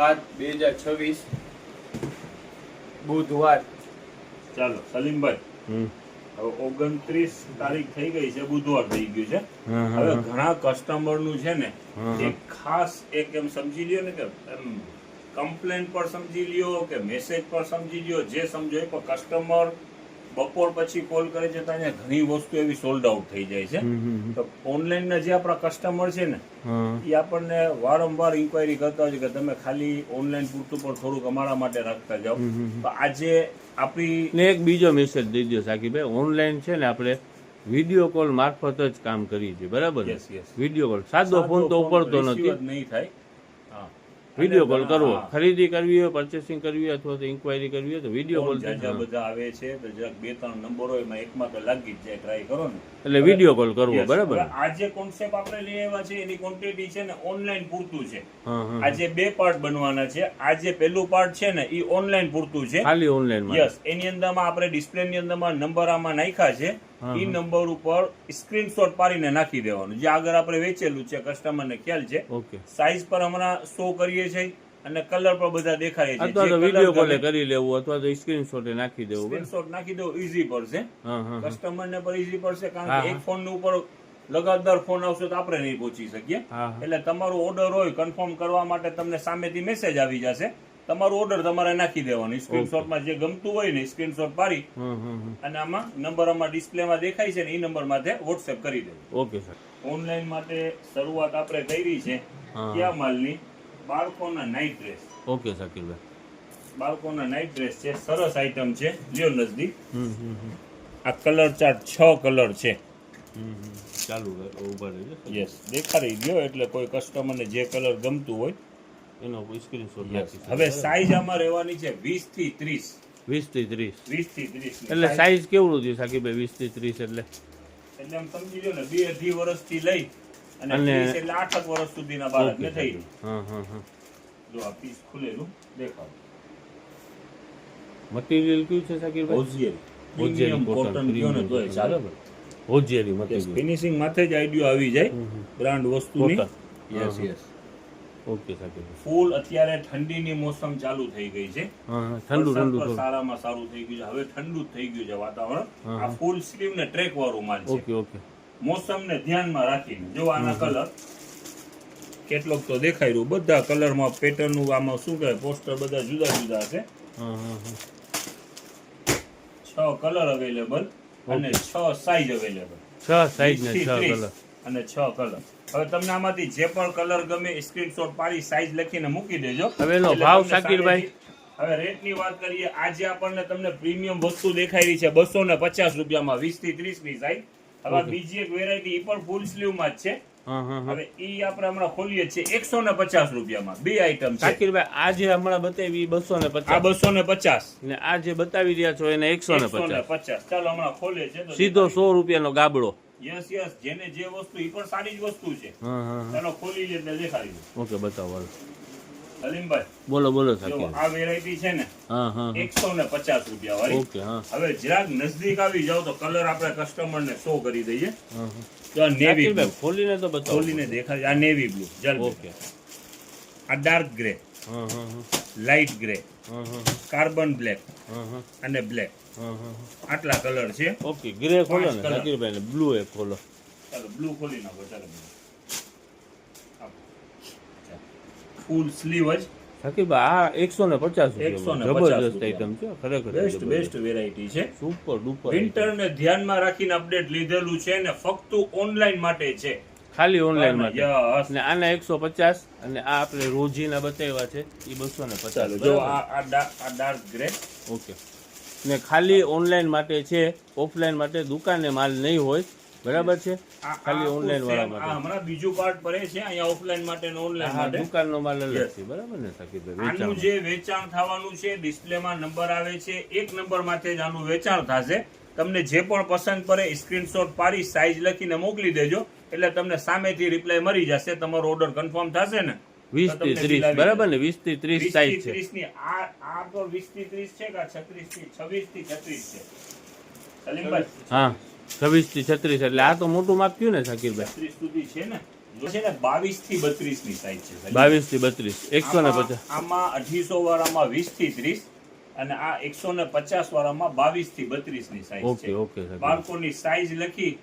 7/2026 બુધવાર. ચાલો સલીમભાઈ, હવે 29 તારીખ થઈ ગઈ છે, બુધવાર થઈ ગયું છે. હવે ઘણા કસ્ટમર નું છે ને એક ખાસ એક એમ સમજી લ્યો ને કે એમ કમ્પ્લેન પર સમજી લ્યો કે મેસેજ પર સમજી લ્યો, જે સમજો એ. પણ કસ્ટમર બપોર પછી કોલ કરે છે તો અહીંયા ઘણી વસ્તુ એવી સોલ્ડ આઉટ થઈ જાય છે. તો ઓનલાઈન ના જે આપણા કસ્ટમર છે ને એ આપણને વારંવાર ઇન્ક્વાયરી કરતા હોય છે કે તમે ખાલી ઓનલાઈન પૂરતું પણ થોડુંક અમારા માટે રાખતા જાઓ. તો આજે આપણી એક બીજો મેસેજ દઈ દો સાકીભાઈ, ઓનલાઈન છે ને આપણે વિડીયો કોલ મારફત જ કામ કરીએ છીએ, બરાબર? વિડીયો કોલ, સાદો ફોન તો ઉપડતો નથી, નહીં થાય. વિડીયો કોલ કરવો, ખરીદી કરવી હોય, પરચેસિંગ કરવી હોય અથવા તો ઇન્ક્વાયરી કરવી હોય તો વિડીયો કોલ. જાજા બધા આવે છે તો જરાક 2-3 નંબર હોય એમાં એકમાં તો લાગી જ જાય, ટ્રાય કરો ને એટલે વિડીયો કોલ કરવો, બરાબર? આ જે કોન્સેપ્ટ આપણે લઈ આવ્યા છે એની ક્વોન્ટિટી છે ને ઓનલાઈન પૂરતું છે. આજે 2 પાર્ટ બનવાના છે. આ જે પહેલું પાર્ટ છે ને એ ઓનલાઈન પૂરતું છે, ખાલી ઓનલાઈન. યસ, એની અંદરમાં આપણે ડિસ્પ્લે ની અંદરમાં નંબર આમાં નાખ્યા છે. એ નંબર ઉપર સ્ક્રીનશોટ પાડીને નાખી દેવાનું, જે આગળ આપણે વેચેલું છે, કસ્ટમરને ખ્યાલ છે. ઓકે, સાઈઝ પર હમણાં શો કરીએ છીએ અને કલર પર બધા દેખાય છે. અથવા તો વિડીયો કોલ કરી લેવું અથવા તો સ્ક્રીનશોટ નાખી દેવું. સ્ક્રીનશોટ નાખી દેવું ઈઝી પડશે, કસ્ટમરને પણ ઈઝી પડશે. કારણ કે એક ફોન ઉપર લગાતાર ફોન આવશે તો આપણે નહીં પહોંચી શકીએ. એટલે તમારું ઓર્ડર હોય કન્ફર્મ કરવા માટે તમને સામેથી મેસેજ આવી જશે, તમારું ઓર્ડર તમારે નાખી દેવાનું. સ્ક્રીનશોટમાં જે ગમતું હોય ને સ્ક્રીનશોટ પાડી અને આમાં નંબર આમાં ડિસ્પ્લેમાં દેખાય છે ને એ નંબર માથે વોટ્સએપ કરી દેવું. Okay sir. ઓનલાઈન માટે શરૂઆત આપણે કરી છે કયા માલની? બાળકોના નાઇટ ડ્રેસ. ઓકે શકીલભાઈ, બાળકોના નાઇટ ડ્રેસ છે, સરસ આઈટમ છે. લ્યો નજદીક. આ કલર ચાર્ટ 6 કલર છે. ચાલુ ઉભા રહેજો. યસ, દેખાડી દો એટલે કોઈ કસ્ટમરને જે કલર ગમતું હોય એનો સ્ક્રીનશોટ નાખી. હવે સાઈઝ આમાં રહેવાની છે 20 થી 30. 20 થી 30. 20 થી 30 એટલે સાઈઝ કેવડું છે સાકીભાઈ? 20 થી 30 એટલે આમ સમજી લો ને 2-2.5 વર્ષથી લઈ અને 30 એટલે 8 વર્ષ સુધીના બાળકને થઈ ગયું. જો આ પીસ ખુલેલું દેખાવ. મટીરીયલ કયું છે સાકીભાઈ? પ્રીમિયમ કોટન કયો ને તોય ચાલે. હોજિયરી મટીરીયલ. ફિનિશિંગ માથે જ આઈડિયો આવી જાય બ્રાન્ડ વસ્તુની. Yes yes. ઓકે સાકીભાઈ. ફૂલ અત્યારે ઠંડીની મોસમ ચાલુ થઈ ગઈ છે. ઠંડુ ઠંડુ સારામાં સારું થઈ ગયું છે. હવે ઠંડુ થઈ ગયું છે વાતાવરણ. આ ફૂલ સ્લીવ ને ટ્રેક વાળું માલ છે. Okay okay. મોસમને ધ્યાનમાં રાખીને જો આના કલર કેટલોક તો દેખાઈ રહ્યું. બધા કલરમાં પેટર્ન નું આમાં શું કહે પોસ્ટર બધા જુદા જુદા છે. 6 કલર અવેલેબલ અને 6 સાઈઝ અવેલેબલ. 6 સાઈઝ ને 6 કલર અને 6 કલર. હવે તમને આમાંથી જે પણ કલર ગમે સ્ક્રીનશોટ પાડી સાઈઝ લખીને મૂકી દેજો. હવે એનો ભાવ સાકીરભાઈ? હવે રેટની વાત કરીએ. આજે આપણને તમને પ્રીમિયમ વસ્તુ દેખાઈ રહી છે 250 રૂપિયામાં 20 થી 30 ની સાઈઝ. હવે બીજી એક વેરાયટી એ પણ ફૂલ સ્લીવ માં જ છે. હવે ઈ આપણે હમણાં ખોલીએ છીએ 150 રૂપિયામાં. 2 આઈટમ છે સાકીરભાઈ. આ જે હમણાં બતાવી 250, આ 250 ને આ જે બતાવી રહ્યા છો એને 150. ચાલો હમણાં ખોલે છે તો સીધો 100 રૂપિયાનો ગાબડો. યસ યસ, જેને જે વસ્તુ ઈ પણ સારી જ વસ્તુ છે. ચાલો ખોલી લે એટલે દેખાડી દો. ઓકે, બતાવો. સલીમભાઈ બોલો બોલો જો સાકીર. આ વેરાયટી છે ને 150 રૂપિયા વાળી. ઓકે. હવે જરાક નજદીક આવી જાવ તો કલર આપણે કસ્ટમર ને શો કરી દઈએ. તો આ નેવી બ્લુ ખોલીને તો બતાવો. ખોલીને દેખાય. આ નેવી બ્લુ. ઓકે. આ dark grey, light grey, carbon black અને બ્લેક. આટલા કલર છે. ઓકે. ગ્રે ખોલો ને સાકીરભાઈ ને બ્લુ એક ખોલો. ચાલો બ્લુ ખોલી નાખો. ચાલો ફૂલ સ્લીવ જ સાકીરભાઈ. આ 150 રૂપિયા જબરદસ્ત આઈટમ છે ખરેખર. બેસ્ટ વેરાયટી છે. Super duper. વિન્ટર ને ધ્યાનમાં રાખીને અપડેટ લીધેલું છે ને ફક્ત ઓનલાઈન માટે છે. ખાલી ઓનલાઈન માટે. અને આના 150 અને આ આપણે રોજીના બતાવ્યા છે એ 250. જો આ ડાર્ક ગ્રે. ઓકે. ને ખાલી ઓનલાઈન માટે છે, ઓફલાઈન માટે દુકાને માલ નહીં હોય, બરાબર છે? ખાલી ઓનલાઈન વાળા માટે. હમણાં બીજું પાર્ટ પડે છે અહીંયા ઓફલાઈન માટે અને ઓનલાઈન માટે. દુકાનનો માલ અલગ છે, બરાબર ને સાકીરભાઈ? આનું જે વેચાણ થવાનું છે ડિસ્પ્લેમાં નંબર આવે છે. એક નંબર માથે જ આનું વેચાણ થશે. તમને જે પણ પસંદ પડે સ્ક્રીનશોટ પાડી સાઈઝ લખીને મોકલી દેજો એટલે તમને સામેથી રિપ્લાય મળી જશે. તમારો ઓર્ડર કન્ફર્મ થશે ને 20 થી 30, બરાબર ને? 20 થી 30 સાઈઝ છે. 30 ની આ તો 20 થી 30 છે કે 26 થી 36 છે સલીમભાઈ? હા, 26 થી 36 એટલે આ તો મોટું માપ થયું ને સાકીરભાઈ? 36 સુધી છે ને. છે ને 22 થી 32 ની સાઈઝ છે સલીમભાઈ. 22 થી 32 150. આમાં 250 વાળામાં 20 થી 30 અને આ 150 વાળામાં 22 થી 32 ની સાઈઝ ઓકે છે. ઓકે સાકીર. બાળકોની સાઈઝ લખી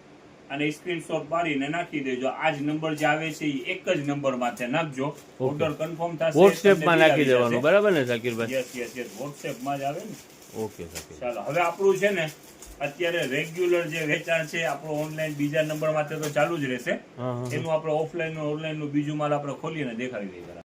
અને સ્ક્રીનશોટ પાડીને નાખી દેજો. આ જ નંબર જે આવે છે એ એક જ નંબર માથે નાખજો. ઓર્ડર કન્ફર્મ થશે. WhatsApp માં નાખી દેવાનું બરાબર ને સાકીરભાઈ? યસ યસ યસ WhatsApp માં જ આવે ને. ઓકે સાકીર. ચાલો હવે આપણું છે ને અત્યારે રેગ્યુલર જે વેચાણ છે આપણું ઓનલાઈન બીજા નંબર માથે તો ચાલુ જ રહેશે. હા હા એનું આપણે ઓફલાઈન ઓનલાઈન નું બીજું માલ આપણે ખોલીને દેખાડી દઈએ.